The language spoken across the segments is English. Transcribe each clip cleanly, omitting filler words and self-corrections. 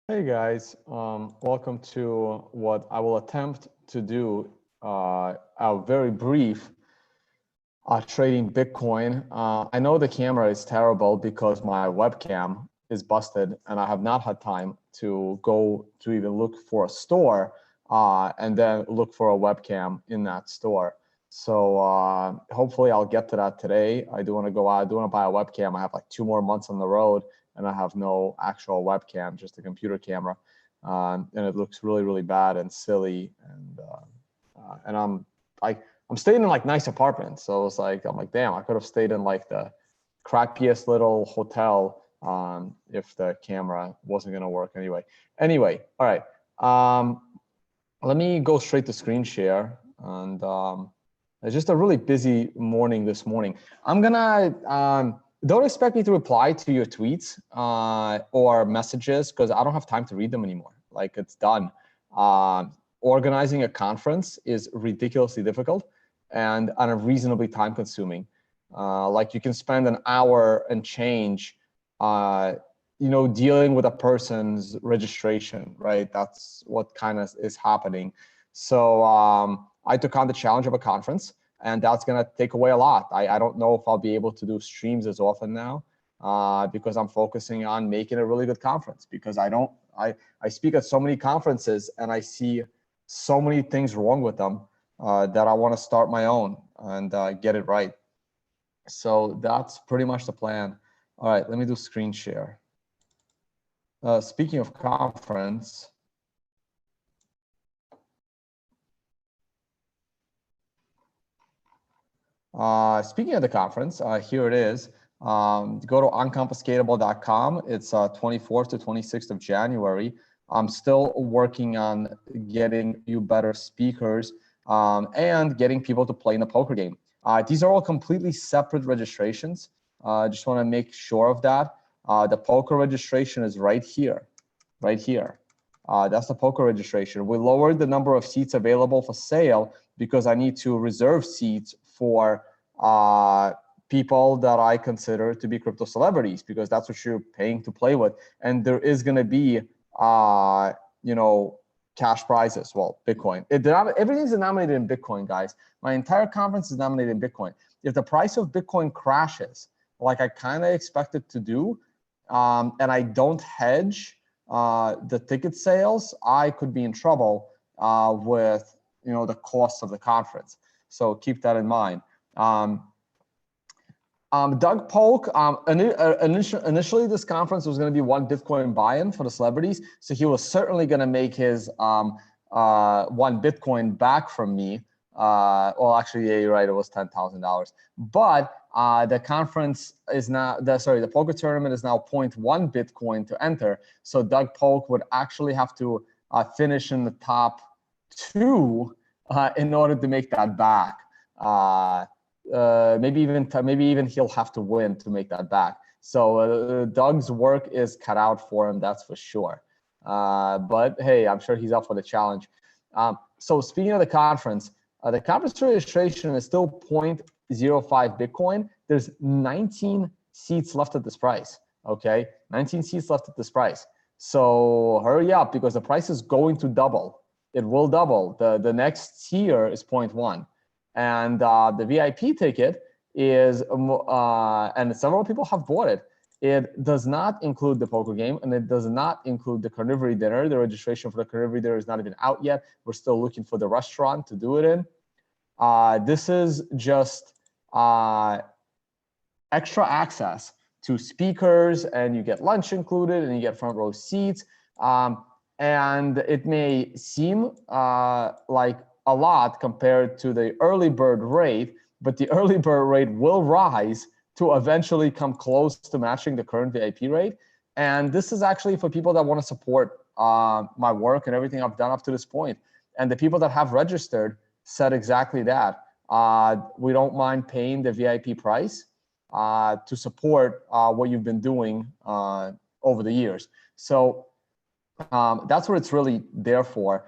Hey guys, welcome to what I will attempt to do a very brief trading Bitcoin. I know the camera is terrible because my webcam is busted and I have not had time to go to even look for a store and then look for a webcam in that store. So hopefully I'll get to that today. I do want to go out, I do want to buy a webcam. I have like 2 more months on the road and I have no actual webcam, just a computer camera. And it looks really, really bad and silly. And I'm staying in like nice apartments. So it's like, I'm like, damn, I could have stayed in like the crappiest little hotel if the camera wasn't going to work anyway. Anyway, all right. Let me go straight to screen share. And it's just a really busy morning this morning. I'm going to, don't expect me to reply to your tweets or messages because I don't have time to read them anymore. Like it's done. Organizing a conference is ridiculously difficult and unreasonably time consuming. Like you can spend an hour and change, dealing with a person's registration, right? That's what kind of is happening. So I took on the challenge of a conference and that's gonna take away a lot. I don't know if I'll be able to do streams as often now because I'm focusing on making a really good conference because I speak at so many conferences and I see so many things wrong with them that I want to start my own and get it right. So that's pretty much the plan. All right, let me do screen share. Speaking of conference, speaking of the conference, here it is. Go to unconfiscatable.com. It's 24th to 26th of January. I'm still working on getting you better speakers and getting people to play in the poker game. These are all completely separate registrations. I just want to make sure of that. The poker registration is right here, right here. That's the poker registration. We lowered the number of seats available for sale because I need to reserve seats for people that I consider to be crypto celebrities because that's what you're paying to play with. And there is going to be cash prizes. Well, Bitcoin. Everything's denominated in Bitcoin, guys. My entire conference is denominated in Bitcoin. If the price of Bitcoin crashes, like I kind of expect it to do, and I don't hedge the ticket sales, I could be in trouble with the cost of the conference. So keep that in mind. Doug Polk, initially this conference was going to be one Bitcoin buy-in for the celebrities. So he was certainly going to make his one Bitcoin back from me. Well, actually, yeah, you're right. It was $10,000. But the conference is now, the poker tournament is now 0.1 Bitcoin to enter. So Doug Polk would actually have to finish in the top 2 in order to make that back. Maybe even he'll have to win to make that back. So Doug's work is cut out for him, that's for sure. But hey, I'm sure he's up for the challenge. So speaking of the conference registration is still 0.05 Bitcoin. There's 19 seats left at this price. Okay, 19 seats left at this price. So hurry up because the price is going to double. It will double. The next tier is 0.1. And the VIP ticket is, and several people have bought it. It does not include the poker game, and it does not include the carnivory dinner. The registration for the carnivory dinner is not even out yet. We're still looking for the restaurant to do it in. This is just extra access to speakers, and you get lunch included, and you get front row seats. And it may seem like a lot compared to the early bird rate, but the early bird rate will rise to eventually come close to matching the current VIP rate. And this is actually for people that want to support my work and everything I've done up to this point. And the people that have registered said exactly that. We don't mind paying the VIP price to support what you've been doing over the years. So that's what it's really there for.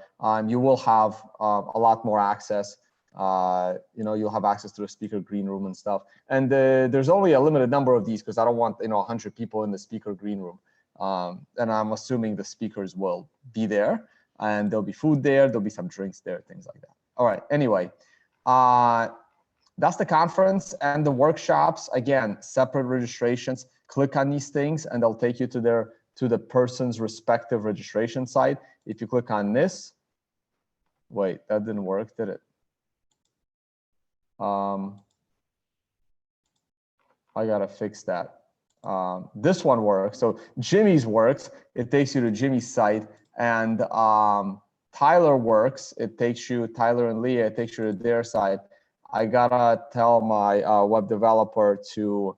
You will have a lot more access. You'll have access to the speaker green room and stuff. And there's only a limited number of these because I don't want 100 people in the speaker green room. And I'm assuming the speakers will be there, and there'll be food there, there'll be some drinks there, things like that. All right, anyway, that's the conference and the workshops. Again, separate registrations. Click on these things and they'll take you to the person's respective registration site. If you click on this, wait, that didn't work, did it? I gotta fix that. This one works. So Jimmy's works. It takes you to Jimmy's site, and Tyler works. It takes you, Tyler and Leah, it takes you to their site. I gotta tell my web developer to,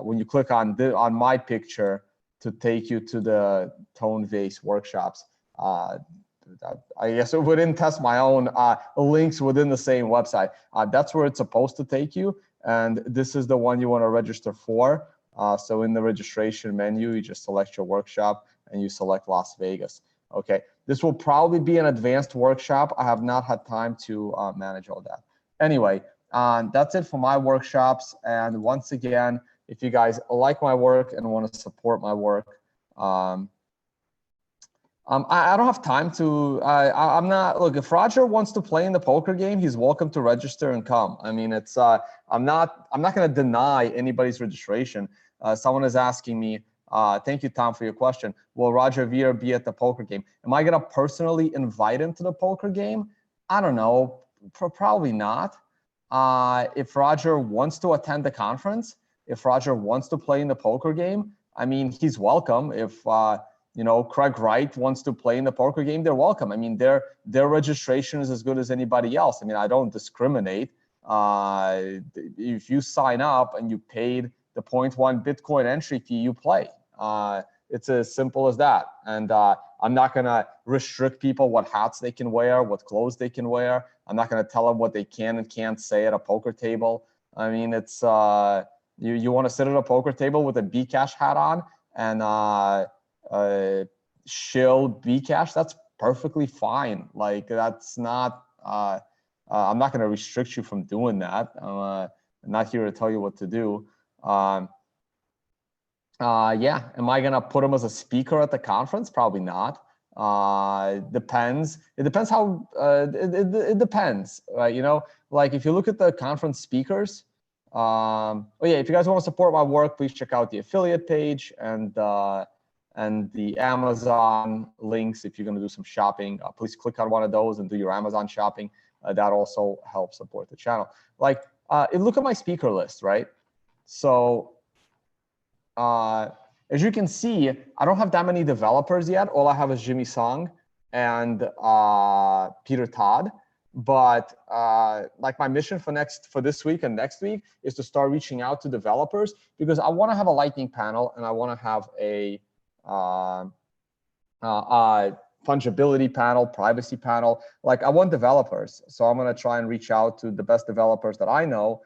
when you click on my picture, to take you to the Tone Vase workshops. I guess it wouldn't test my own links within the same website. That's where it's supposed to take you. And this is the one you want to register for. So in the registration menu, you just select your workshop and you select Las Vegas. Okay, this will probably be an advanced workshop. I have not had time to manage all that. Anyway, that's it for my workshops. And once again, if you guys like my work and want to support my work, I don't have time to, I'm not, look, if Roger wants to play in the poker game, he's welcome to register and come. I mean, it's, I'm not going to deny anybody's registration. Someone is asking me, thank you, Tom, for your question. Will Roger Veer be at the poker game? Am I going to personally invite him to the poker game? I don't know, probably not. If Roger wants to attend the conference, if Roger wants to play in the poker game, I mean, he's welcome. If, you know, Craig Wright wants to play in the poker game, they're welcome. I mean, their registration is as good as anybody else. I mean, I don't discriminate. If you sign up and you paid the 0.1 Bitcoin entry fee, you play. It's as simple as that. And I'm not going to restrict people what hats they can wear, what clothes they can wear. I'm not going to tell them what they can and can't say at a poker table. I mean, it's you want to sit at a poker table with a Bcash hat on and shill Bcash, that's perfectly fine. Like, that's not, I'm not going to restrict you from doing that. I'm not here to tell you what to do. Yeah, am I going to put him as a speaker at the conference? Probably not. Depends. It depends how, it depends, right? You know, like if you look at the conference speakers, oh yeah, if you guys want to support my work, please check out the affiliate page and the Amazon links. If you're going to do some shopping, please click on one of those and do your Amazon shopping. That also helps support the channel. Like, look at my speaker list, right? So as you can see, I don't have that many developers yet. All I have is Jimmy Sung and Peter Todd. But like my mission for this week and next week is to start reaching out to developers, because I want to have a lightning panel and I want to have a fungibility panel, privacy panel. Like, I want developers. So I'm going to try and reach out to the best developers that I know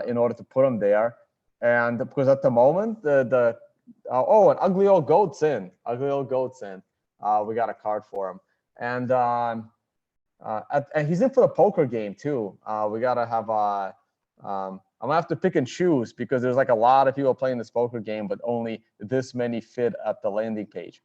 in order to put them there. And because at the moment, oh, an ugly old goat's in. Ugly old goat's in. We got a card for him. And he's in for the poker game too. We gotta have I'm gonna have to pick and choose, because there's like a lot of people playing this poker game, but only this many fit at the landing page.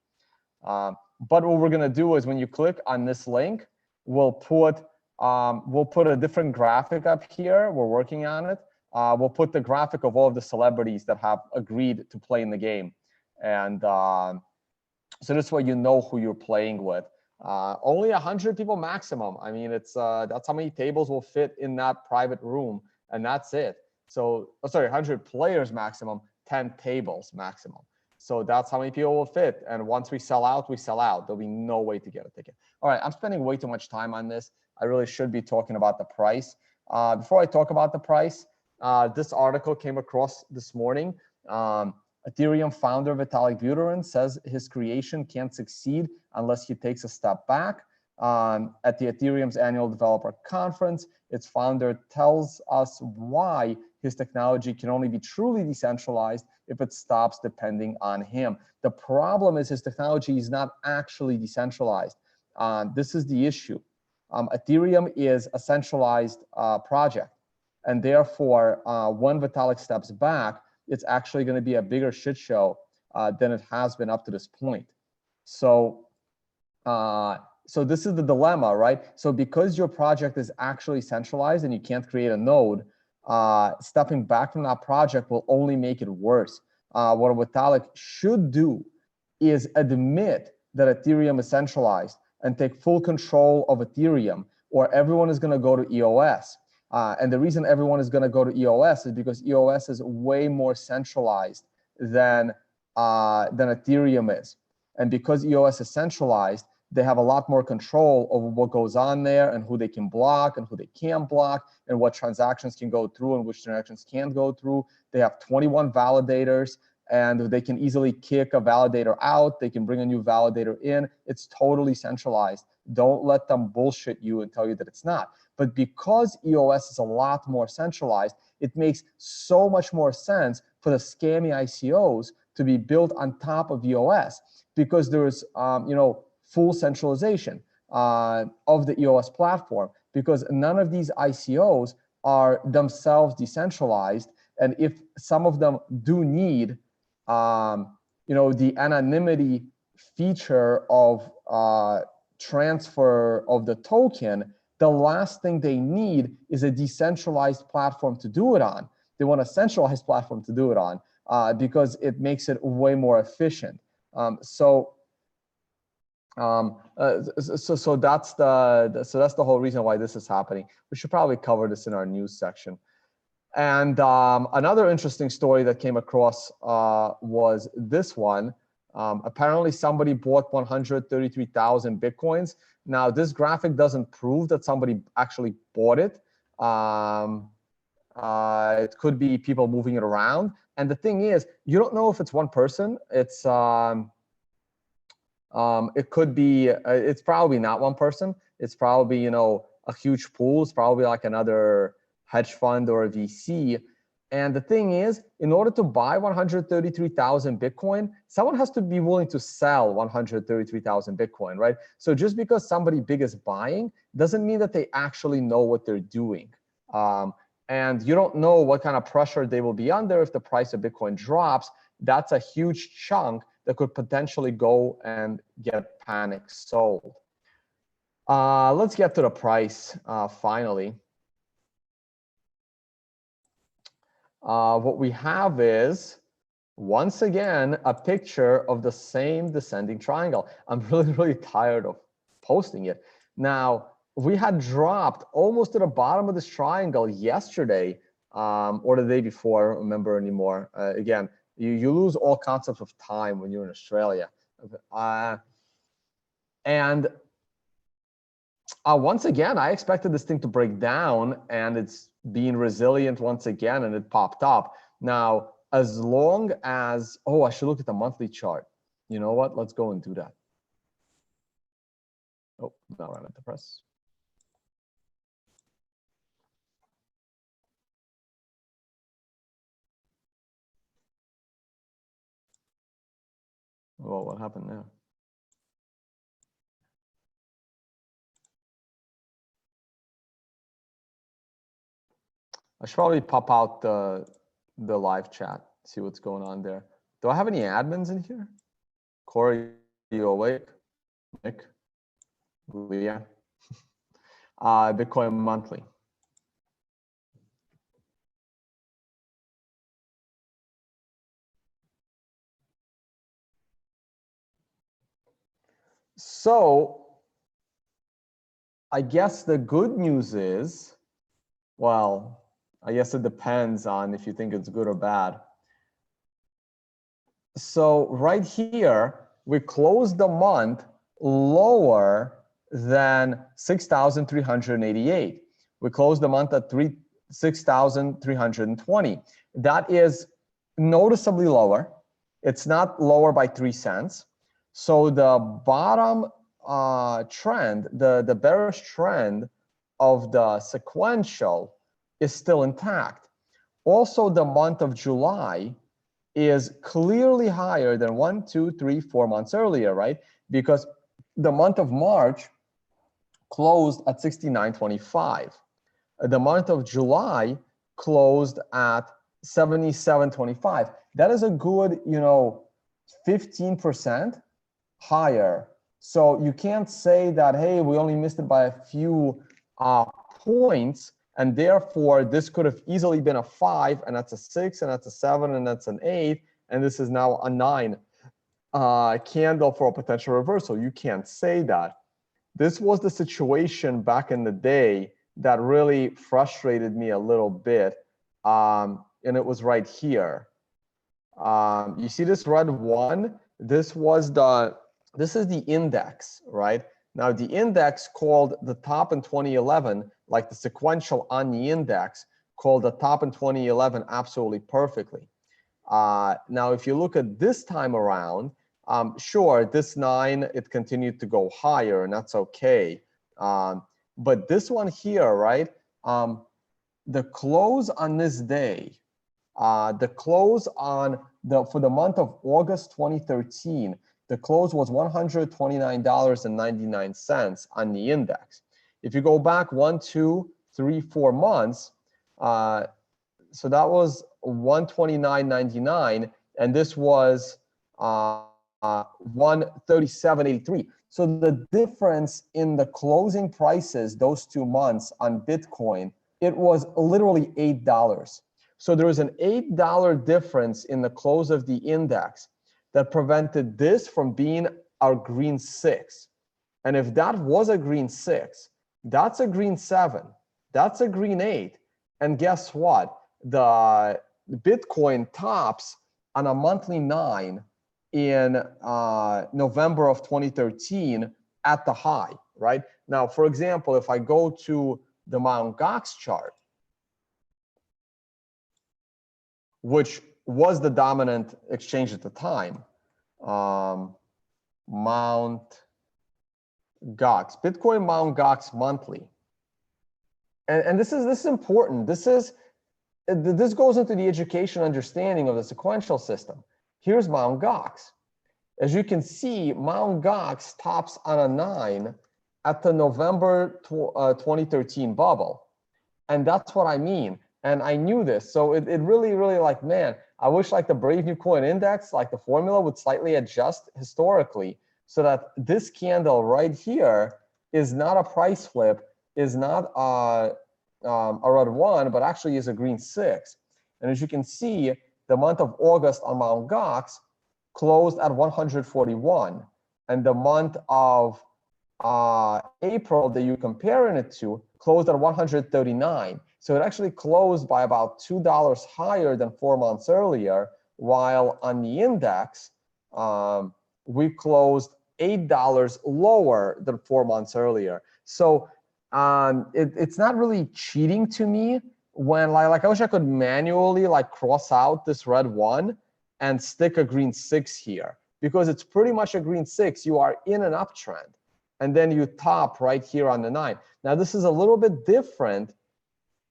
But what we're gonna do is, when you click on this link, we'll put a different graphic up here. We're working on it. We'll put the graphic of all of the celebrities that have agreed to play in the game, and so this way you know who you're playing with. Only 100 people maximum. I mean, it's that's how many tables will fit in that private room, and that's it. So, sorry, 100 players maximum, 10 tables maximum. So that's how many people will fit. And once we sell out, we sell out. There'll be no way to get a ticket. All right, I'm spending way too much time on this. I really should be talking about the price. Before I talk about the price, this article came across this morning. Ethereum founder Vitalik Buterin says his creation can't succeed unless he takes a step back. At the Ethereum's annual developer conference, its founder tells us why his technology can only be truly decentralized if it stops depending on him. The problem is his technology is not actually decentralized. This is the issue. Ethereum is a centralized project, and therefore, when Vitalik steps back, it's actually going to be a bigger shit show than it has been up to this point. So, so this is the dilemma, right? So because your project is actually centralized and you can't create a node, stepping back from that project will only make it worse. What Vitalik should do is admit that Ethereum is centralized and take full control of Ethereum, or everyone is going to go to EOS. And the reason everyone is going to go to EOS is because EOS is way more centralized than Ethereum is. And because EOS is centralized, they have a lot more control over what goes on there and who they can block and who they can't block and what transactions can go through and which transactions can't go through. They have 21 validators and they can easily kick a validator out. They can bring a new validator in. It's totally centralized. Don't let them bullshit you and tell you that it's not. But because EOS is a lot more centralized, it makes so much more sense for the scammy ICOs to be built on top of EOS, because there is, full centralization of the EOS platform, because none of these ICOs are themselves decentralized. And if some of them do need, the anonymity feature of transfer of the token, the last thing they need is a decentralized platform to do it on. They want a centralized platform to do it on because it makes it way more efficient. So that's the whole reason why this is happening. We should probably cover this in our news section. And another interesting story that came across was this one. Apparently somebody bought 133,000 Bitcoins. Now this graphic doesn't prove that somebody actually bought it. It could be people moving it around. And the thing is, you don't know if it's one person. It's it could be, it's probably not one person. It's probably, a huge pool. It's probably like another hedge fund or a VC. And the thing is, in order to buy 133,000 Bitcoin, someone has to be willing to sell 133,000 Bitcoin, right? So just because somebody big is buying doesn't mean that they actually know what they're doing. And you don't know what kind of pressure they will be under if the price of Bitcoin drops. That's a huge chunk that could potentially go and get panic sold. Let's get to the price finally. What we have is, once again, a picture of the same descending triangle. I'm really tired of posting it. Now, we had dropped almost to the bottom of this triangle yesterday or the day before, I don't remember anymore. Again, you lose all concepts of time when you're in Australia. Once again, I expected this thing to break down, and it's being resilient once again, and it popped up. Now, as long as, I should look at the monthly chart. You know what? Let's go and do that. Oh, now I'm at the press. Oh, what happened now? I should probably pop out the live chat, see what's going on there. Do I have any admins in here? Corey, you awake? Nick? Leah? Bitcoin monthly. So I guess the good news is, well, I guess it depends on if you think it's good or bad. So right here, we closed the month lower than 6,388. We closed the month at 6,320. That is noticeably lower. It's not lower by 3 cents. So the bottom trend, the bearish trend of the sequential is still intact. Also, the month of July is clearly higher than 1, 2, 3, 4 months earlier, right? Because the month of March closed at 69.25. The month of July closed at 77.25. That is a good, 15% higher. So you can't say that, hey, we only missed it by a few points, and therefore this could have easily been a 5, and that's a 6, and that's a 7, and that's an 8, and this is now a 9 candle for a potential reversal. You can't say that. This was the situation back in the day that really frustrated me a little bit, and it was right here. You see this red one? This is the index, right? Now the index called the top in 2011, like the sequential on the index, called the top in 2011 absolutely perfectly. Now, if you look at this time around, sure, this 9, it continued to go higher, and that's okay. But this one here, right? The close on this day, the close on for the month of August 2013, the close was $129.99 on the index. If you go back 1, 2, 3, 4 months, so that was $129.99, and this was $137.83. So the difference in the closing prices those 2 months on Bitcoin, it was literally $8. So there was an $8 difference in the close of the index that prevented this from being our green 6. And if that was a green 6, that's a green 7, that's a green 8. And guess what? The Bitcoin tops on a monthly 9 in November of 2013 at the high, right? Now, for example, if I go to the Mt. Gox chart, which was the dominant exchange at the time, Mt. Gox, Bitcoin Mt. Gox monthly. And this is important. This goes into the education understanding of the sequential system. Here's Mt. Gox. As you can see, Mt. Gox tops on a 9 at the November 2013 bubble. And that's what I mean. And I knew this. So it really, really like, man, I wish like the Brave New Coin Index, like the formula would slightly adjust historically so that this candle right here is not a price flip, is not a red 1, but actually is a green 6. And as you can see, the month of August on Mt. Gox closed at 141. And the month of April that you're comparing it to closed at 139. So it actually closed by about $2 higher than 4 months earlier, while on the index, we closed $8 lower than 4 months earlier. So it's not really cheating to me when like I wish I could manually like cross out this red 1 and stick a green 6 here, because it's pretty much a green 6. You are in an uptrend, and then you top right here on the 9. Now this is a little bit different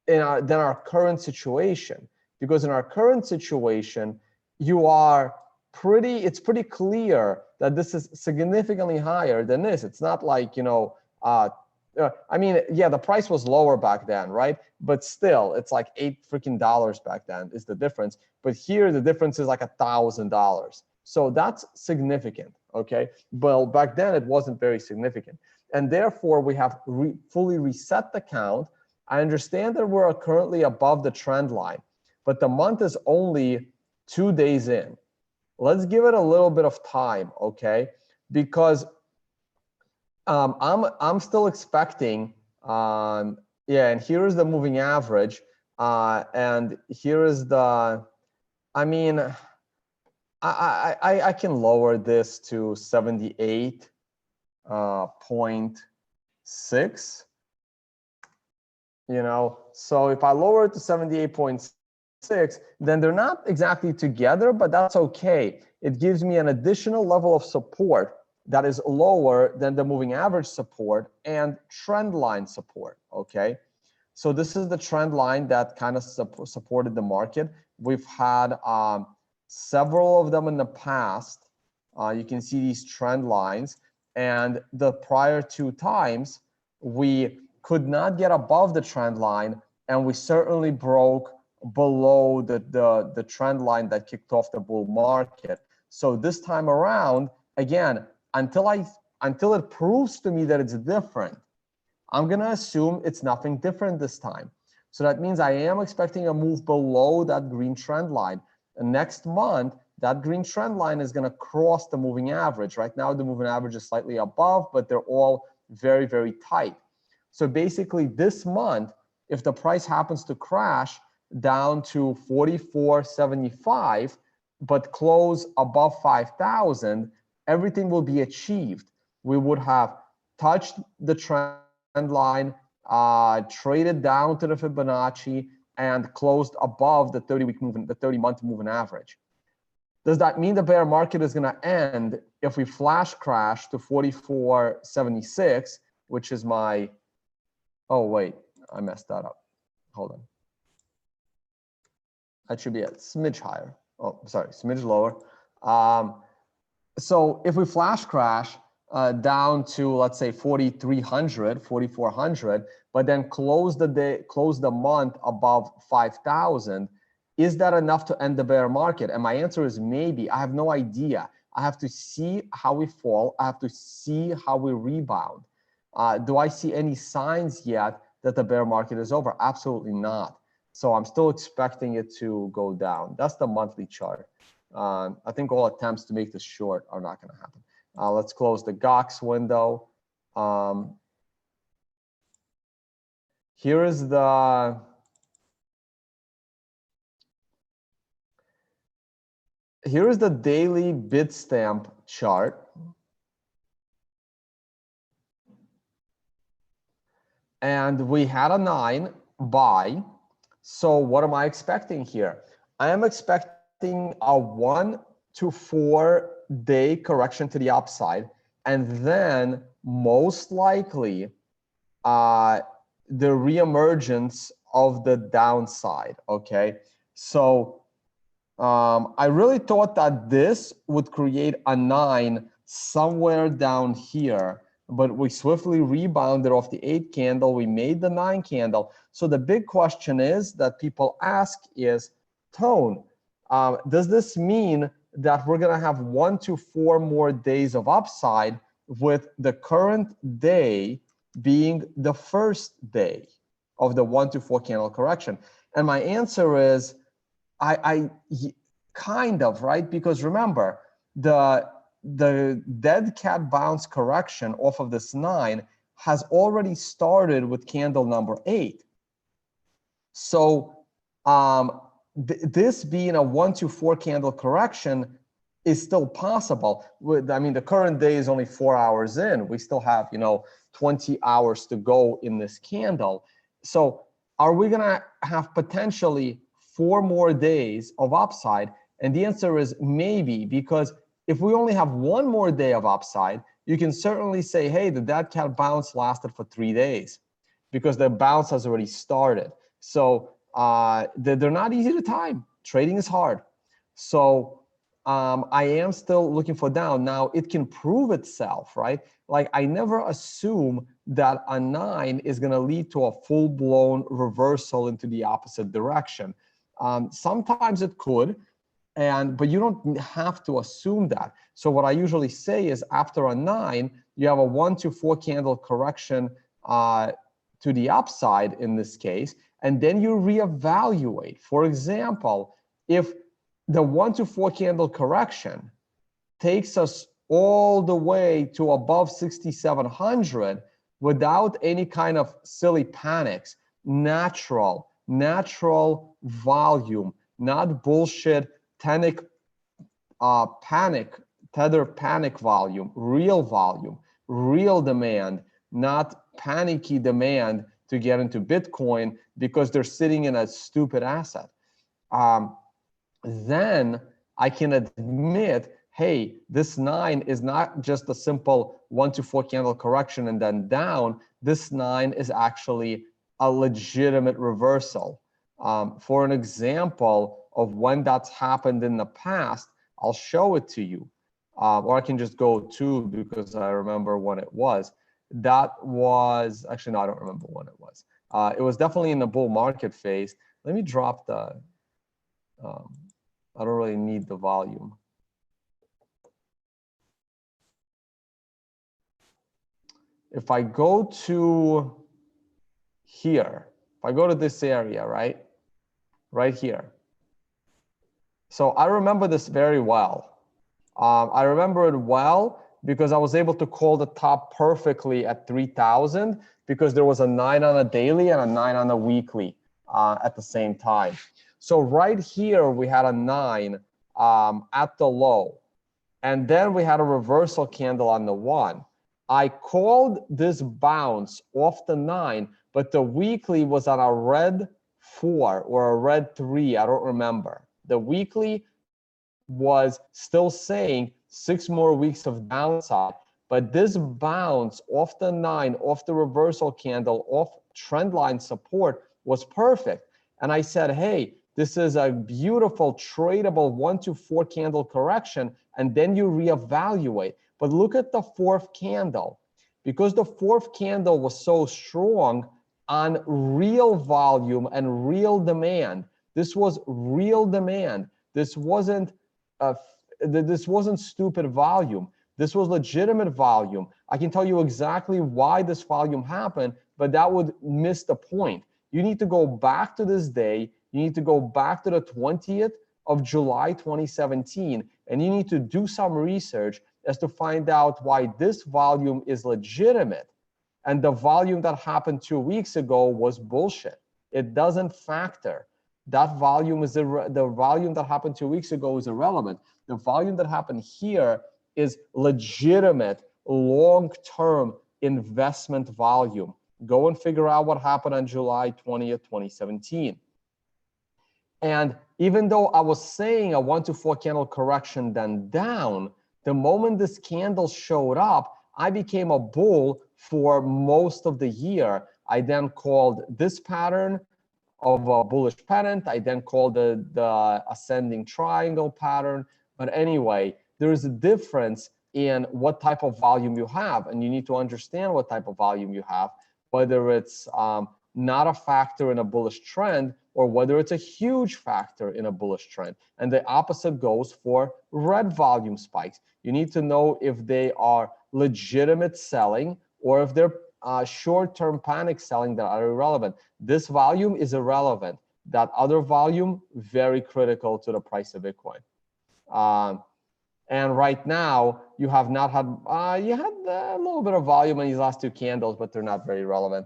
than our current situation, because in our current situation, it's pretty clear that this is significantly higher than this. It's not like, you know, I mean, yeah, the price was lower back then, right? But still, it's like $8 back then is the difference. But here, the difference is like $1,000. So that's significant, okay? Well, back then, it wasn't very significant. And therefore, we have fully reset the count. I understand that we're currently above the trend line, but the month is only 2 days in. Let's give it a little bit of time, okay? Because I'm still expecting, yeah, and here is the moving average, and here is the, I mean, I can lower this to 78.6. You know, so if I lower it to 78.6, then they're not exactly together, but that's okay. It gives me an additional level of support that is lower than the moving average support and trend line support, okay? So this is the trend line that kind of supported the market. We've had several of them in the past. You can see these trend lines, and the prior 2 times, we could not get above the trend line, and we certainly broke below the trend line that kicked off the bull market. So this time around, again, until it proves to me that it's different, I'm going to assume it's nothing different this time. So that means I am expecting a move below that green trend line. And next month, that green trend line is going to cross the moving average. Right now, the moving average is slightly above, but they're all very, very tight. So basically this month, if the price happens to crash down to 44.75, but close above 5,000, everything will be achieved. We would have touched the trend line, traded down to the Fibonacci, and closed above the 30-week moving, the 30-month moving average. Does that mean the bear market is going to end if we flash crash to 44.76, which is my, oh wait, I messed that up. Hold on. That should be a smidge higher. Oh, sorry, smidge lower. So if we flash crash down to, let's say, 4,300, 4,400, but then close the month above 5,000, is that enough to end the bear market? And my answer is maybe. I have no idea. I have to see how we fall. I have to see how we rebound. Do I see any signs yet that the bear market is over? Absolutely not. So I'm still expecting it to go down. That's the monthly chart. I think all attempts to make this short are not going to happen. Let's close the GOX window. Here is the daily Bitstamp chart. And we had a 9 buy. So what am I expecting here? I am expecting a 1 to 4 day correction to the upside, and then most likely the reemergence of the downside. Okay, so I really thought that this would create a 9 somewhere down here, but we swiftly rebounded off the 8 candle. We made the 9 candle. So the big question is that people ask is, Tone, does this mean that we're going to have 1 to 4 more days of upside, with the current day being the first day of the 1 to 4 candle correction? And my answer is, I kind of, right? Because remember, the dead cat bounce correction off of this 9 has already started with candle number 8. So this being a 1 to 4 candle correction is still possible. I mean, the current day is only 4 hours in. We still have, 20 hours to go in this candle. So are we going to have potentially 4 more days of upside? And the answer is maybe, because if we only have 1 more day of upside, you can certainly say, hey, the dead cat bounce lasted for 3 days because the bounce has already started. So they're not easy to time. Trading is hard. So I am still looking for down. Now, it can prove itself, right? Like, I never assume that a 9 is going to lead to a full-blown reversal into the opposite direction. Sometimes it could, but you don't have to assume that. So what I usually say is, after a 9, you have a 1 to 4 candle correction to the upside in this case, and then you reevaluate. For example, if the 1 to 4 candle correction takes us all the way to above 6,700 without any kind of silly panics, natural volume, not bullshit tether panic volume, real demand, not panicky demand to get into Bitcoin because they're sitting in a stupid asset. Then I can admit, hey, this 9 is not just a simple 1 to 4 candle correction and then down. This 9 is actually a legitimate reversal. For an example of when that's happened in the past, I'll show it to you. Or I can just go to, because I remember when it was. That was, actually, no, I don't remember when it was. It was definitely in the bull market phase. Let me drop the, I don't really need the volume. if I go to here, if I go to this area, right here. So I remember this very well. I remember it well because I was able to call the top perfectly at 3,000 because there was a 9 on a daily and a 9 on a weekly at the same time. So right here, we had a 9 at the low. And then we had a reversal candle on the 1. I called this bounce off the 9, but the weekly was on a red 4 or a red 3. I don't remember. The weekly was still saying 6 more weeks of downside, but this bounce off the 9, off the reversal candle, off trend line support was perfect. And I said, hey, this is a beautiful tradable 1 to 4 candle correction, and then you reevaluate. But look at the 4th candle. Because the 4th candle was so strong on real volume and real demand, this was real demand. This wasn't stupid volume. This was legitimate volume. I can tell you exactly why this volume happened, but that would miss the point. You need to go back to this day. You need to go back to the 20th of July 2017, and you need to do some research as to find out why this volume is legitimate. And the volume that happened 2 weeks ago was bullshit. It doesn't factor. That volume is the volume that happened 2 weeks ago is irrelevant. The volume that happened here is legitimate long-term investment volume. Go and figure out what happened on July 20th, 2017. And even though I was saying a 1 to 4 candle correction then down, the moment this candle showed up, I became a bull for most of the year. I then called this pattern of a bullish pennant. I then called the ascending triangle pattern. But anyway, there is a difference in what type of volume you have, and you need to understand what type of volume you have, whether it's not a factor in a bullish trend or whether it's a huge factor in a bullish trend. And the opposite goes for red volume spikes. You need to know if they are legitimate selling or if they're short-term panic selling that are irrelevant. This volume is irrelevant. That other volume, very critical to the price of Bitcoin. And right now, you have not had, you had a little bit of volume in these last 2 candles, but they're not very relevant.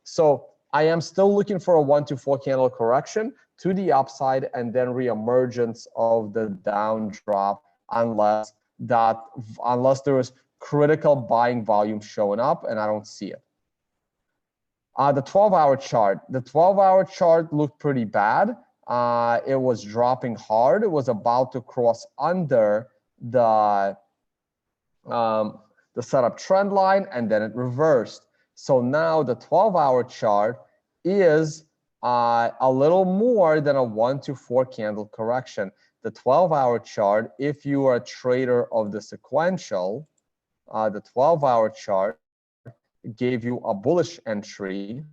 So I am still looking for a 1 to 4 candle correction to the upside and then reemergence of the down drop unless there is critical buying volume showing up, and I don't see it. The 12-hour chart. The 12-hour chart looked pretty bad. It was dropping hard. It was about to cross under the setup trend line, and then it reversed. So now the 12-hour chart is a little more than a 1 to 4 candle correction. The 12-hour chart, if you are a trader of the sequential, the 12-hour chart gave you a bullish entry.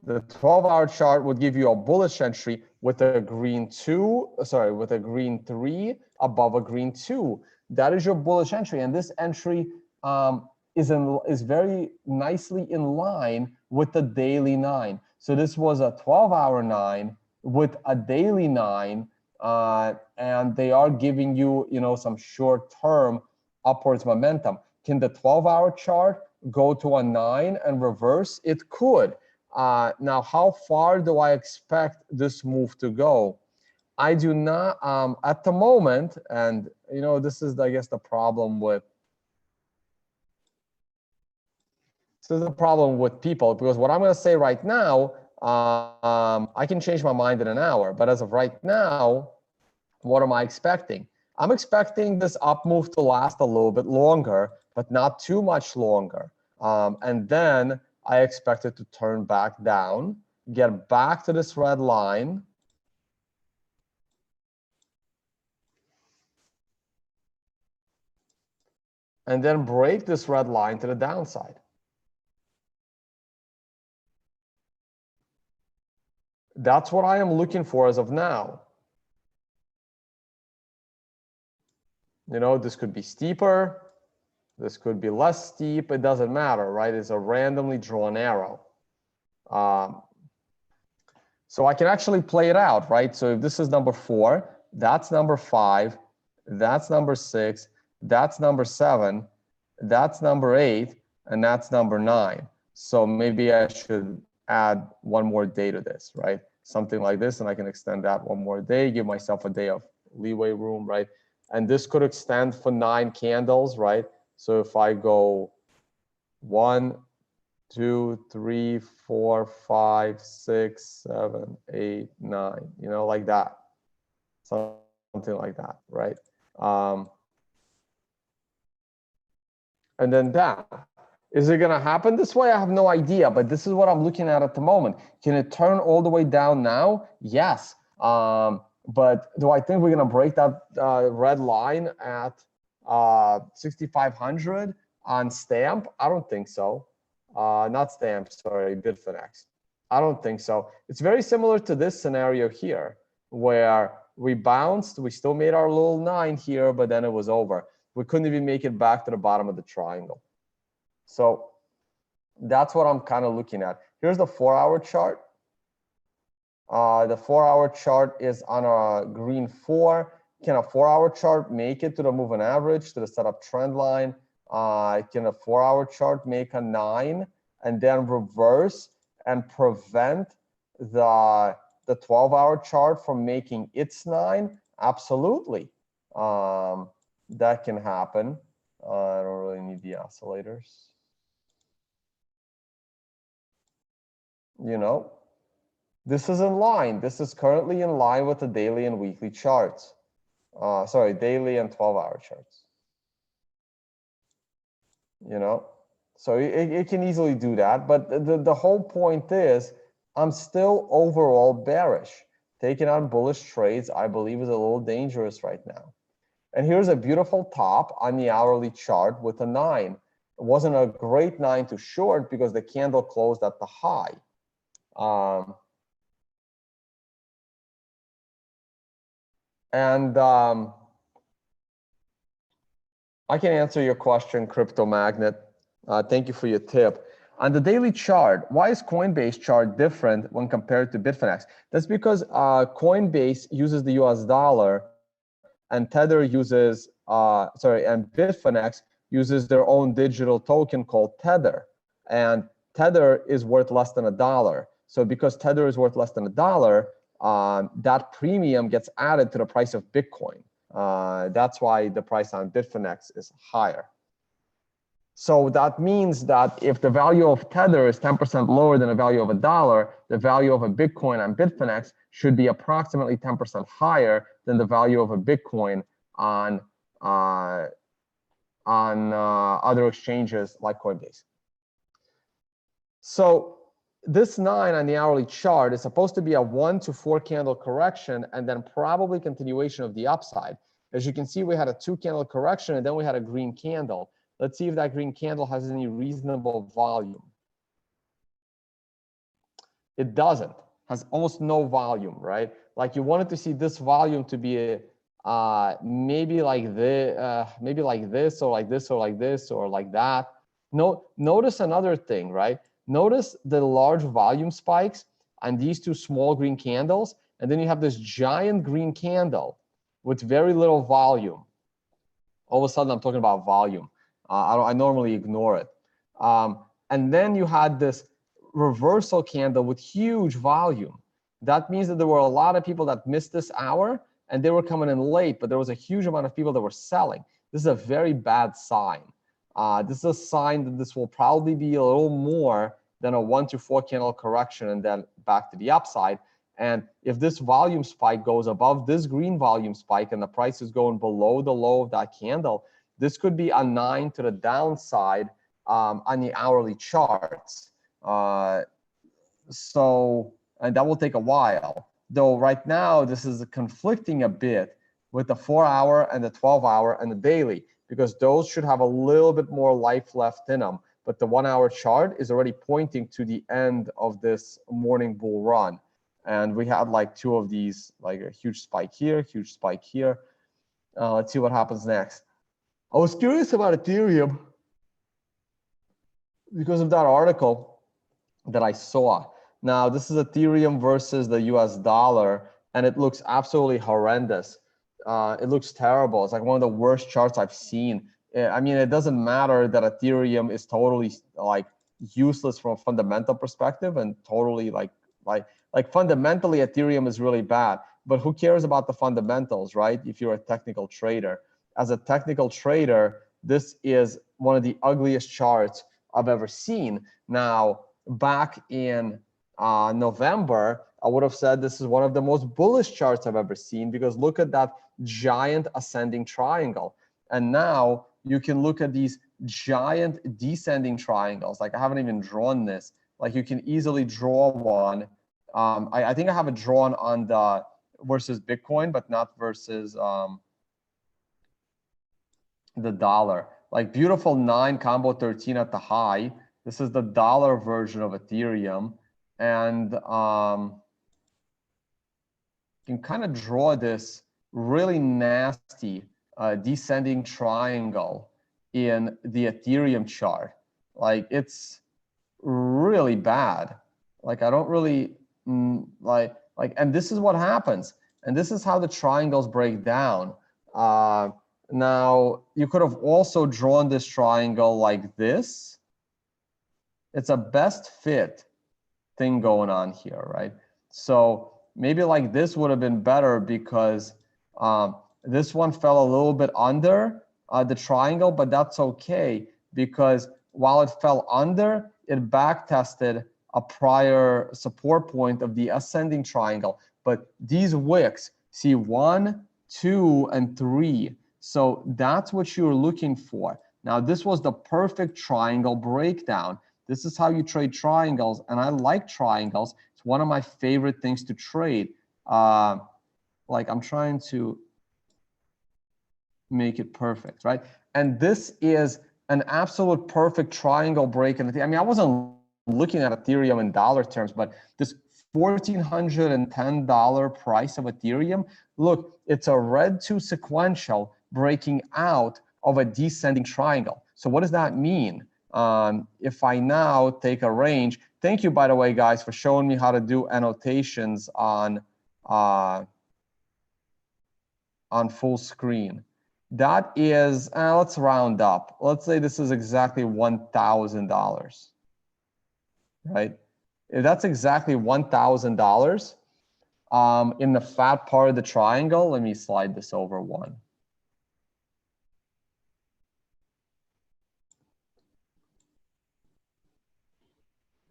The 12-hour chart would give you a bullish entry with a green 3 above a green 2. That is your bullish entry, and this entry is very nicely in line with the daily 9. So this was a 12-hour 9 with a daily 9, and they are giving you, some short-term upwards momentum. Can the 12-hour chart go to a 9 and reverse? It could. Now, how far do I expect this move to go? I do not, at the moment, and this is, I guess, the problem with people, because what I'm going to say right now, I can change my mind in an hour, but as of right now, what am I expecting? I'm expecting this up move to last a little bit longer, but not too much longer. And then I expect it to turn back down, get back to this red line, and then break this red line to the downside. That's what I am looking for as of now. This could be steeper. This could be less steep. It doesn't matter, right? It's a randomly drawn arrow. So I can actually play it out, right? So if this is number 4, that's number 5, that's number 6, that's number 7, that's number 8, and that's number 9. So maybe I should add one more day to this, right? Something like this, and I can extend that one more day, give myself a day of leeway room, right? And this could extend for 9 candles, right? So if I go 1, 2, 3, 4, 5, 6, 7, 8, 9, you know, like that. Something like that, right? And then that. Is it going to happen this way? I have no idea, but this is what I'm looking at the moment. Can it turn all the way down now? Yes. But do I think we're going to break that red line at 6,500 on stamp? I don't think so. Not stamp, sorry, Bitfinex. I don't think so. It's very similar to this scenario here, where we bounced, we still made our little 9 here, but then it was over. We couldn't even make it back to the bottom of the triangle. So that's what I'm kind of looking at. Here's the 4-hour chart. The 4-hour chart is on a green 4. Can a 4-hour chart make it to the moving average, to the setup trend line? Can a 4-hour chart make a 9 and then reverse and prevent the 12-hour chart from making its 9? Absolutely. That can happen. I don't really need the oscillators. You know, this is in line. This is currently in line with the daily and weekly charts. Sorry, daily and 12-hour charts. You know, so it can easily do that. But the whole point is, I'm still overall bearish. Taking on bullish trades, I believe, is a little dangerous right now. And here's a beautiful top on the hourly chart with a 9. It wasn't a great 9 to short because the candle closed at the high. I can answer your question, Crypto Magnet. Thank you for your tip. On the daily chart, why is Coinbase chart different when compared to Bitfinex? That's because Coinbase uses the US dollar and Tether uses, and Bitfinex uses their own digital token called Tether. And Tether is worth less than $1. So because Tether is worth less than $1, that premium gets added to the price of Bitcoin. That's why the price on Bitfinex is higher. So that means that if the value of Tether is 10% lower than the value of $1, the value of a Bitcoin on Bitfinex should be approximately 10% higher than the value of a Bitcoin on other exchanges like Coinbase. So this 9 on the hourly chart is supposed to be a 1 to 4 candle correction and then probably continuation of the upside. As you can see, we had a 2 candle correction and then we had a green candle. Let's see if that green candle has any reasonable volume. It doesn't. Has almost no volume, right? Like you wanted to see this volume to be maybe like this, or like this, or like this, or like that. No, notice another thing, right? Notice the large volume spikes on these 2 small green candles, and then you have this giant green candle with very little volume. All of a sudden, I'm talking about volume. I normally ignore it. And then you had this reversal candle with huge volume. That means that there were a lot of people that missed this hour and they were coming in late, but there was a huge amount of people that were selling. This is a very bad sign. This is a sign that this will probably be a little more than a 1 to 4 candle correction and then back to the upside. And if this volume spike goes above this green volume spike and the price is going below the low of that candle, this could be a 9 to the downside on the hourly charts. And that will take a while. Though right now, this is conflicting a bit with the 4-hour and the 12-hour and the daily, because those should have a little bit more life left in them. But the 1-hour chart is already pointing to the end of this morning bull run. And we had like 2 of these, like a huge spike here, huge spike here. Let's see what happens next. I was curious about Ethereum. because of that article that I saw. Now, this is Ethereum versus the US dollar, and it looks absolutely horrendous. It looks terrible. It's like one of the worst charts I've seen. I mean, it doesn't matter that Ethereum is totally like useless from a fundamental perspective and totally like fundamentally Ethereum is really bad, but who cares about the fundamentals, right? If you're a technical trader. As a technical trader, this is one of the ugliest charts I've ever seen. Now, back in November, I would have said this is one of the most bullish charts I've ever seen, because look at that giant ascending triangle. And now you can look at these giant descending triangles. Like I haven't even drawn this. Like you can easily draw one. I think I have it drawn on the versus Bitcoin, but not versus the dollar. Like beautiful 9 combo 13 at the high. This is the dollar version of Ethereum. And you can kind of draw this really nasty descending triangle in the Ethereum chart. Like it's really bad. Like I don't really like, and this is what happens. And this is how the triangles break down. Now, you could have also drawn this triangle like this. It's a best fit thing going on here, right? So maybe like this would have been better, because this one fell a little bit under the triangle, but that's okay, because while it fell under, it back tested a prior support point of the ascending triangle. But these wicks, see 1, 2, and 3. So that's what you're looking for. Now, this was the perfect triangle breakdown. This is how you trade triangles, and I like triangles. It's one of my favorite things to trade. Like I'm trying to make it perfect, right? And this is an absolute perfect triangle break. And I mean, I wasn't looking at Ethereum in dollar terms, but this $1,410 price of Ethereum, look, it's a red 2 sequential breaking out of a descending triangle. So what does that mean? If I now take a range, thank you, by the way, guys, for showing me how to do annotations on full screen. That is, let's round up. Let's say this is exactly $1,000, right? If that's exactly $1,000 in the fat part of the triangle, let me slide this over one.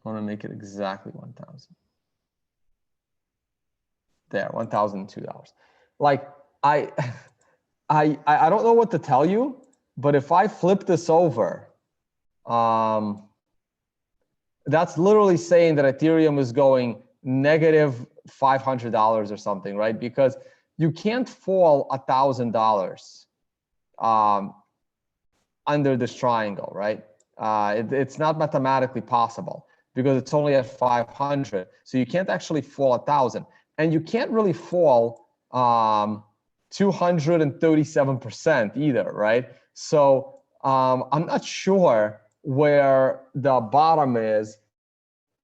I want to make it exactly 1,000. There, $1,002. Like I don't know what to tell you, but if I flip this over, that's literally saying that Ethereum is going negative $500 or something, right? Because you can't fall $1,000 under this triangle, right? It's not mathematically possible because it's only at 500. So you can't actually fall 1,000, and you can't really fall 237% either, right? So I'm not sure where the bottom is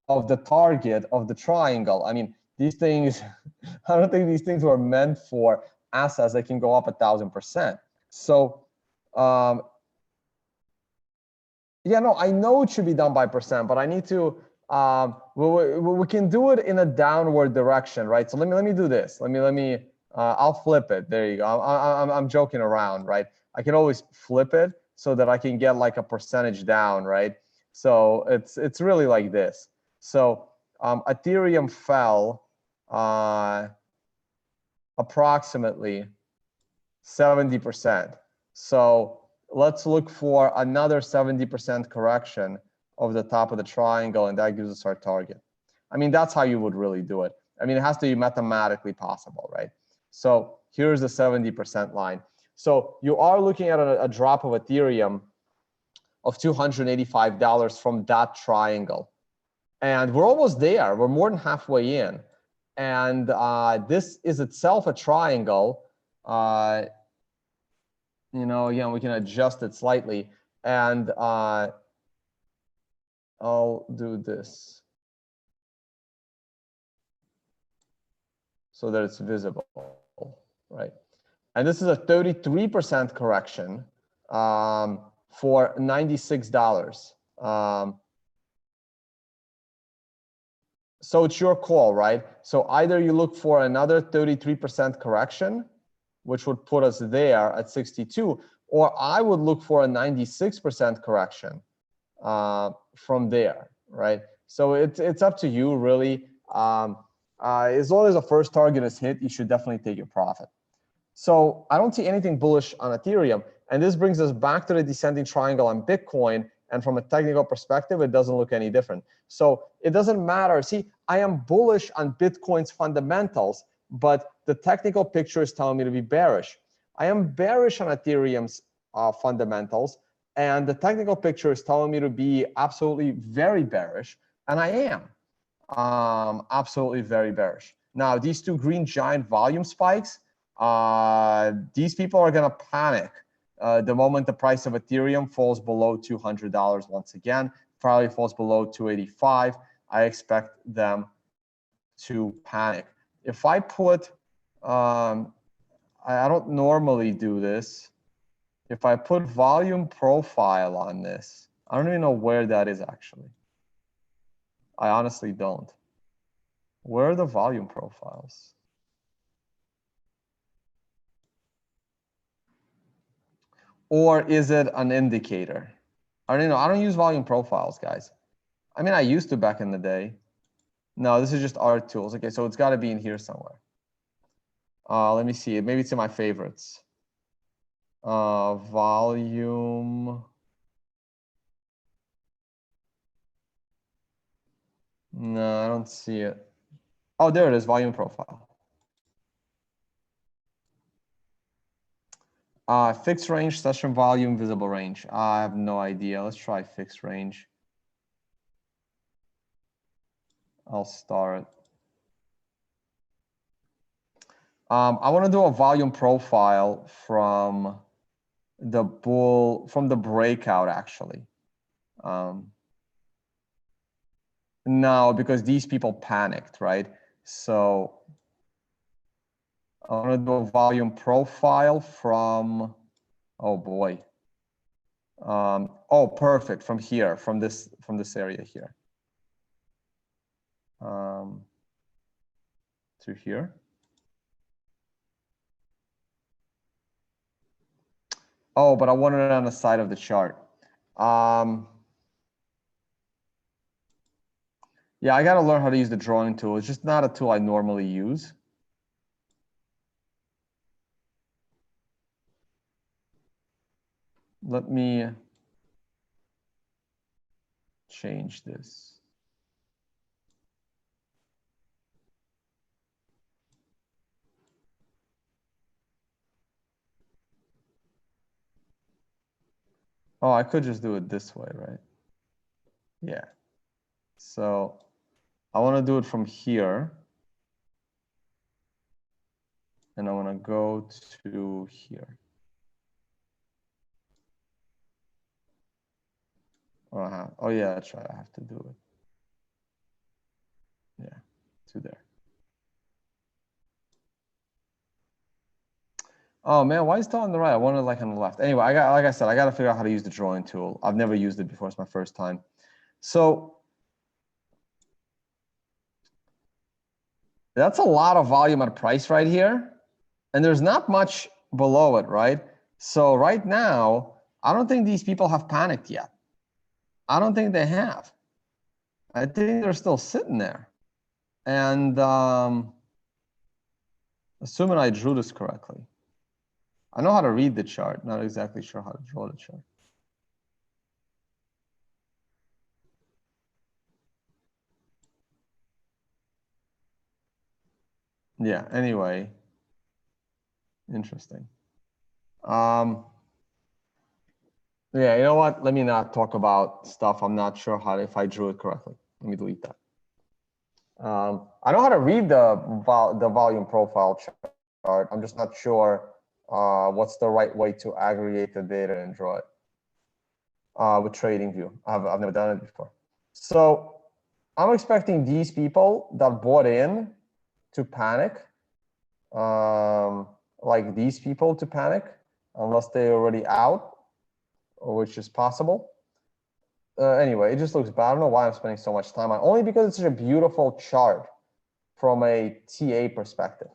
of the target of the triangle. I mean, these things, I don't think these things were meant for assets that can go up 1,000%. So yeah, no, I know it should be done by percent, but I need to, we can do it in a downward direction, right? So let me do this. I'll flip it. There you go. I'm joking around, right? I can always flip it so that I can get like a percentage down, right? So it's really like this. So Ethereum fell approximately 70%. So let's look for another 70% correction of the top of the triangle, and that gives us our target. I mean, that's how you would really do it. I mean, it has to be mathematically possible, right? So here's the 70% line. So you are looking at a drop of Ethereum of $285 from that triangle. And we're almost there. We're more than halfway in. And this is itself a triangle. You know, again, we can adjust it slightly. And I'll do this so that it's visible, right? And this is a 33% correction for $96. So it's your call, right? So either you look for another 33% correction, which would put us there at 62, or I would look for a 96% correction from there, right? So it's up to you, really. As long as the first target is hit, you should definitely take your profit. So I don't see anything bullish on Ethereum. And this brings us back to the descending triangle on Bitcoin. And from a technical perspective, it doesn't look any different. So it doesn't matter. See, I am bullish on Bitcoin's fundamentals, but the technical picture is telling me to be bearish. I am bearish on Ethereum's fundamentals, and the technical picture is telling me to be absolutely very bearish, and I am absolutely very bearish. Now, these two green giant volume spikes, these people are going to panic the moment the price of Ethereum falls below $200 once again. Probably falls below 285. I expect them to panic. If I put, I don't normally do this. If I put volume profile on this, I don't even know where that is actually. I honestly don't. Where are the volume profiles? Or is it an indicator? I don't know. I don't use volume profiles, guys. I mean, I used to back in the day. No, this is just art tools. Okay, so it's got to be in here somewhere. Let me see. Maybe it's in my favorites. Volume. No, I don't see it. Oh, there it is, volume profile. Fixed range, session volume, visible range. I have no idea. Let's try fixed range. I'll start. I want to do a volume profile from the breakout, actually. No, because these people panicked, right? So I want to do a volume profile from, oh boy. Oh, perfect, from here, from this area here. To here. Oh, but I wanted it on the side of the chart. Yeah, I got to learn how to use the drawing tool. It's just not a tool I normally use. Let me change this. Oh, I could just do it this way, right? Yeah. So I want to do it from here. And I want to go to here. Oh, yeah, that's right. I have to do it. Yeah, to there. Oh man, why is it on the right? I wanted like on the left. Anyway, like I said, I got to figure out how to use the drawing tool. I've never used it before. It's my first time. So that's a lot of volume at price right here. And there's not much below it, right? So right now, I don't think these people have panicked yet. I don't think they have. I think they're still sitting there. And assuming I drew this correctly. I know how to read the chart, not exactly sure how to draw the chart. Yeah, anyway, interesting. Yeah, you know what? Let me not talk about stuff I'm not sure if I drew it correctly. Let me delete that. I know how to read the volume profile chart. I'm just not sure what's the right way to aggregate the data and draw it with TradingView. I've never done it before. So I'm expecting these people that bought in to panic, like these people to panic, unless they're already out, which is possible. Anyway, it just looks bad. I don't know why I'm spending so much time on it. Only because it's such a beautiful chart from a TA perspective.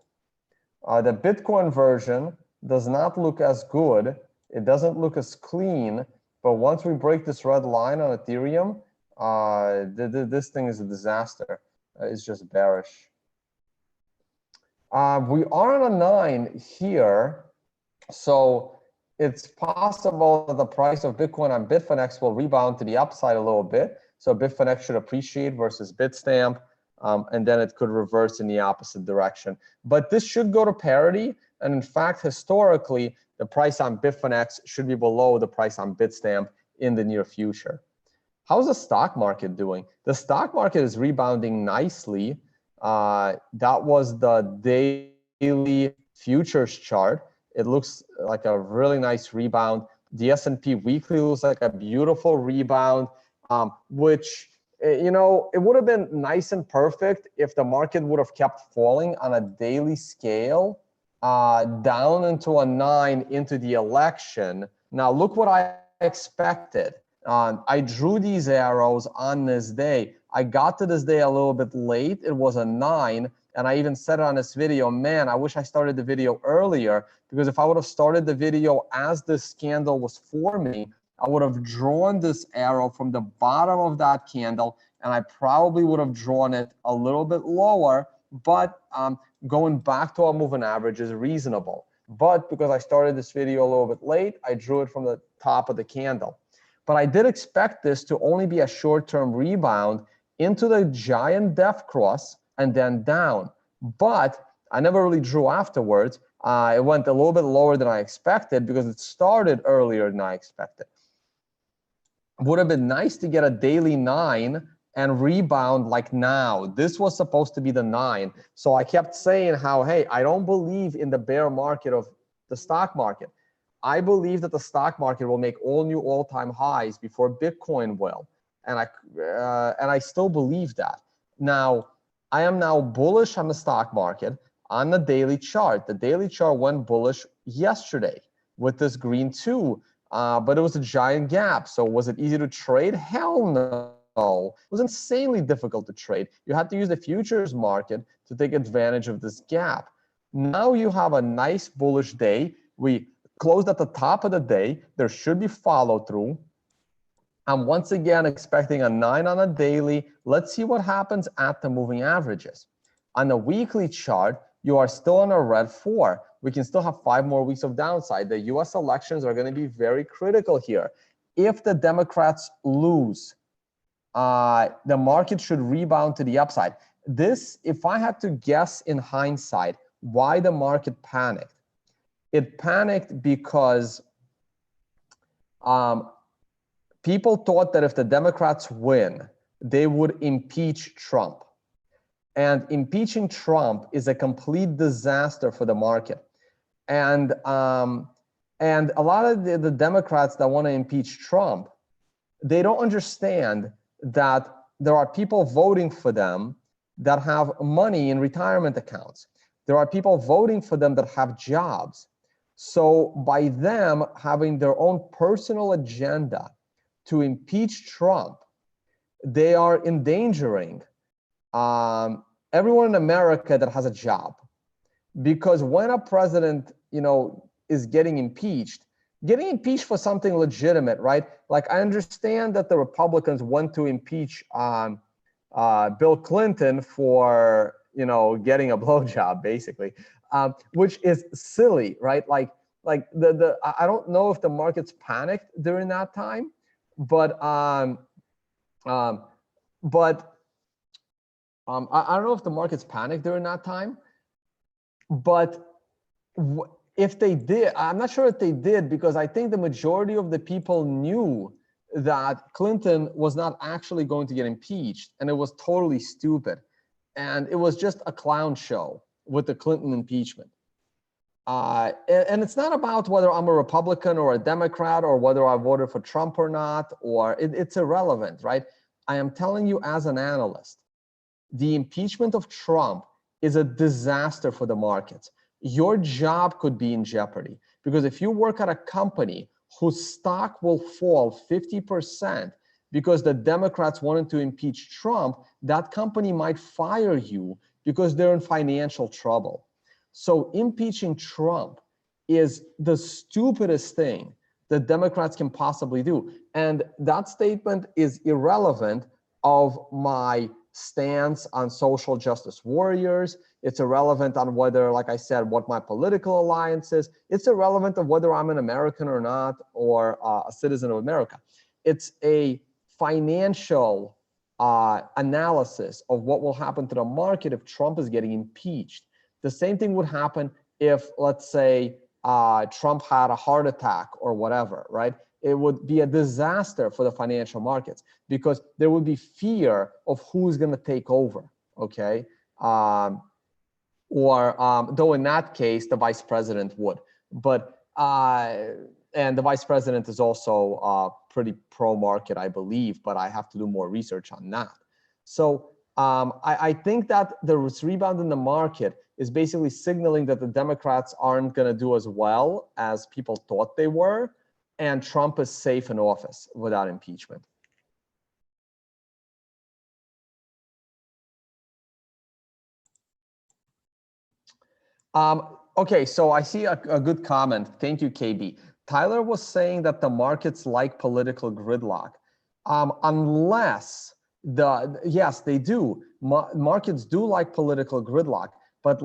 The Bitcoin version does not look as good. It doesn't look as clean. But once we break this red line on Ethereum, this thing is a disaster. It's just bearish. We are on a 9 here. So it's possible that the price of Bitcoin on Bitfinex will rebound to the upside a little bit. So Bitfinex should appreciate versus Bitstamp, and then it could reverse in the opposite direction. But this should go to parity. And in fact, historically, the price on Bitfinex should be below the price on Bitstamp in the near future. How's the stock market doing? The stock market is rebounding nicely. That was the daily futures chart. It looks like a really nice rebound. The S&P weekly looks like a beautiful rebound, which, you know, it would have been nice and perfect if the market would have kept falling on a daily scale down into a 9 into the election. Now, look what I expected. I drew these arrows on this day. I got to this day a little bit late. It was a 9. And I even said it on this video, man, I wish I started the video earlier, because if I would have started the video as this candle was forming, I would have drawn this arrow from the bottom of that candle, and I probably would have drawn it a little bit lower, but going back to our moving average is reasonable. But because I started this video a little bit late, I drew it from the top of the candle. But I did expect this to only be a short-term rebound into the giant death cross and then down. But I never really drew afterwards. It went a little bit lower than I expected because it started earlier than I expected. Would have been nice to get a daily 9 and rebound like now. This was supposed to be the 9. So I kept saying how, hey, I don't believe in the bear market of the stock market. I believe that the stock market will make all new all-time highs before Bitcoin will. And I still believe that. Now, I am now bullish on the stock market on the daily chart. The daily chart went bullish yesterday with this green 2, but it was a giant gap. So was it easy to trade? Hell no. It was insanely difficult to trade. You had to use the futures market to take advantage of this gap. Now you have a nice bullish day. We closed at the top of the day. There should be follow through. I'm once again expecting a 9 on a daily. Let's see what happens at the moving averages. On the weekly chart, you are still on a red 4. We can still have 5 more weeks of downside. The US elections are going to be very critical here. If the Democrats lose, the market should rebound to the upside. This, if I had to guess in hindsight, why the market panicked. It panicked because people thought that if the Democrats win, they would impeach Trump. And impeaching Trump is a complete disaster for the market. And a lot of the Democrats that want to impeach Trump, they don't understand that there are people voting for them that have money in retirement accounts. There are people voting for them that have jobs. So by them having their own personal agenda to impeach Trump, they are endangering everyone in America that has a job. Because when a president, is getting impeached for something legitimate, right? Like, I understand that the Republicans want to impeach Bill Clinton for, getting a blowjob, basically, which is silly, right? Like I don't know if the markets panicked during that time, but I don't know if the markets panicked during that time, but if they did, I'm not sure if they did, because I think the majority of the people knew that Clinton was not actually going to get impeached, and it was totally stupid. And it was just a clown show with the Clinton impeachment. And it's not about whether I'm a Republican or a Democrat or whether I voted for Trump or not, or it's irrelevant, right? I am telling you as an analyst, the impeachment of Trump is a disaster for the markets. Your job could be in jeopardy because if you work at a company whose stock will fall 50% because the Democrats wanted to impeach Trump, that company might fire you because they're in financial trouble. So impeaching Trump is the stupidest thing that Democrats can possibly do. And that statement is irrelevant of my stance on social justice warriors. It's irrelevant on whether, like I said, what my political alliance is. It's irrelevant of whether I'm an American or not, or a citizen of America. It's a financial analysis of what will happen to the market if Trump is getting impeached. The same thing would happen if, let's say, Trump had a heart attack or whatever, right? It would be a disaster for the financial markets because there would be fear of who's going to take over, okay? Though in that case, the vice president would. But, and the vice president is also pretty pro-market, I believe, but I have to do more research on that. So I think that the rebound in the market is basically signaling that the Democrats aren't going to do as well as people thought they were, and Trump is safe in office without impeachment. Okay, so I see a good comment. Thank you, KB. Tyler was saying that the markets like political gridlock. Unless yes, they do. Markets do like political gridlock, but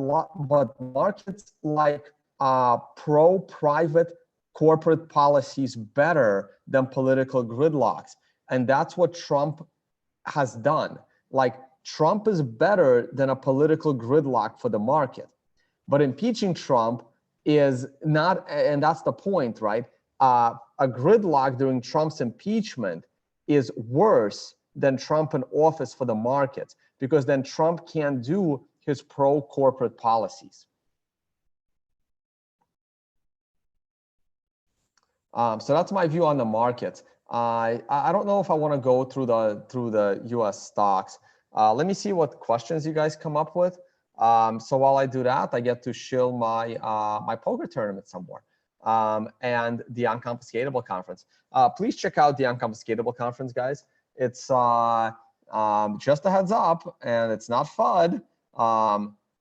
markets like pro-private corporate policies better than political gridlocks. And that's what Trump has done. Like, Trump is better than a political gridlock for the market. But impeaching Trump is not, and that's the point, right? A gridlock during Trump's impeachment is worse than Trump in office for the markets, because then Trump can't do his pro-corporate policies. So that's my view on the markets. I don't know if I want to go through the U.S. stocks. Let me see what questions you guys come up with. So while I do that, I get to shill my my poker tournament some more, and the Unconfiscatable conference. Please check out the Unconfiscatable conference, guys. It's just a heads up, and it's not FUD.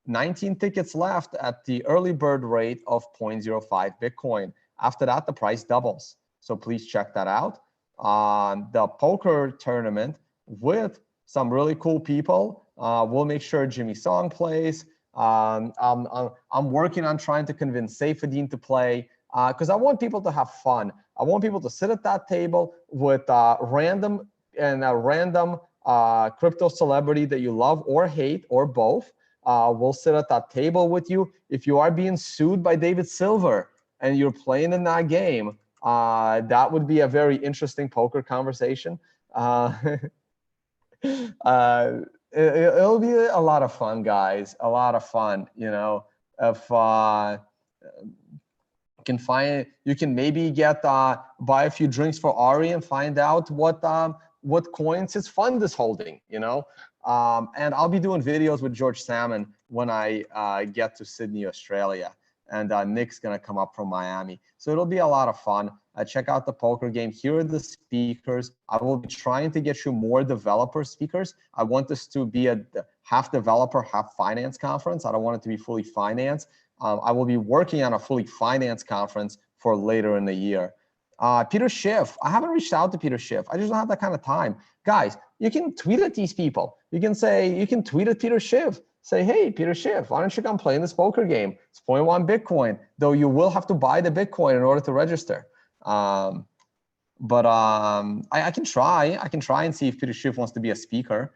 19 tickets left at the early bird rate of 0.05 Bitcoin. After that, the price doubles. So please check that out. The poker tournament with some really cool people. We'll make sure Jimmy Song plays. I'm working on trying to convince Saifedean to play because I want people to have fun. I want people to sit at that table with a random crypto celebrity that you love or hate or both. We'll sit at that table with you. If you are being sued by David Silver and you're playing in that game, that would be a very interesting poker conversation. It'll be a lot of fun, guys. A lot of fun. You know, if you can maybe get buy a few drinks for Ari and find out what coins his fund is holding. You know, and I'll be doing videos with George Salmon when I get to Sydney, Australia. And Nick's gonna come up from Miami. So it'll be a lot of fun. Check out the poker game. Here are the speakers. I will be trying to get you more developer speakers. I want this to be a half developer, half finance conference. I don't want it to be fully finance. I will be working on a fully finance conference for later in the year. Peter Schiff. I haven't reached out to Peter Schiff. I just don't have that kind of time. Guys, you can tweet at these people. You can tweet at Peter Schiff. Say, hey, Peter Schiff, why don't you come play in this poker game? It's 0.1 Bitcoin, though you will have to buy the Bitcoin in order to register. I can try. I can try and see if Peter Schiff wants to be a speaker.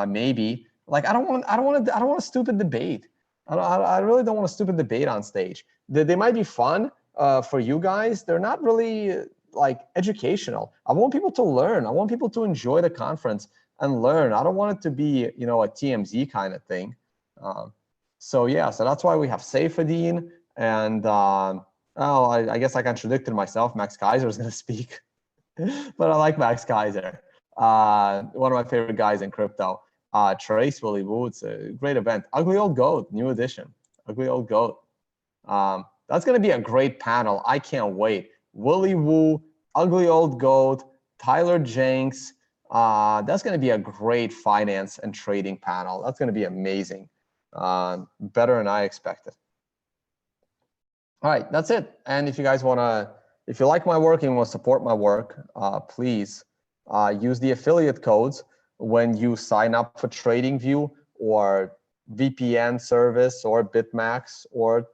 Maybe. Like, I don't want a stupid debate. I really don't want a stupid debate on stage. They might be fun for you guys. They're not really like educational. I want people to learn. I want people to enjoy the conference and learn. I don't want it to be, you know, a TMZ kind of thing. So yeah, so that's why we have Saifedean and I guess I contradicted myself. Max Kaiser is going to speak, but I like Max Kaiser. One of my favorite guys in crypto. Trace Willie Woo. It's a great event. Ugly Old Goat, new edition. Ugly Old Goat. That's going to be a great panel. I can't wait. Willie Woo, Ugly Old Goat, Tyler Jenks. That's going to be a great finance and trading panel. That's going to be amazing. Better than I expected. All right, that's it. And if you guys want to, if you like my work and want to support my work, please use the affiliate codes when you sign up for TradingView or VPN service or BitMax or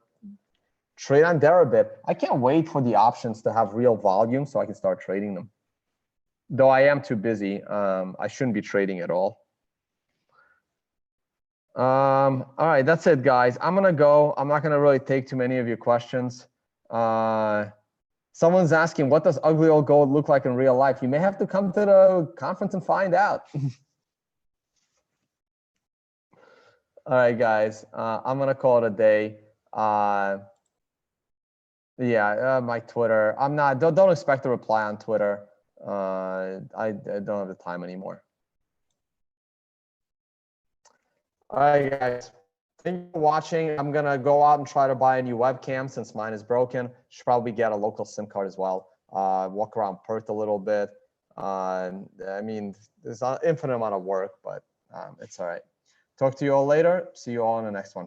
trade on Deribit. I can't wait for the options to have real volume so I can start trading them. Though I am too busy, I shouldn't be trading at all. All right, that's it, guys. I'm gonna go. I'm not gonna really take too many of your questions. Someone's asking, what does Ugly Old Gold look like in real life? You may have to come to the conference and find out. All right, guys. I'm gonna call it a day. Yeah, my Twitter. I'm not. Don't expect a reply on Twitter. I don't have the time anymore. All right, guys. Thank you for watching. I'm gonna go out and try to buy a new webcam since mine is broken. Should probably get a local SIM card as well. Walk around Perth a little bit. I mean, there's an infinite amount of work, but it's all right. Talk to you all later. See you all in the next one.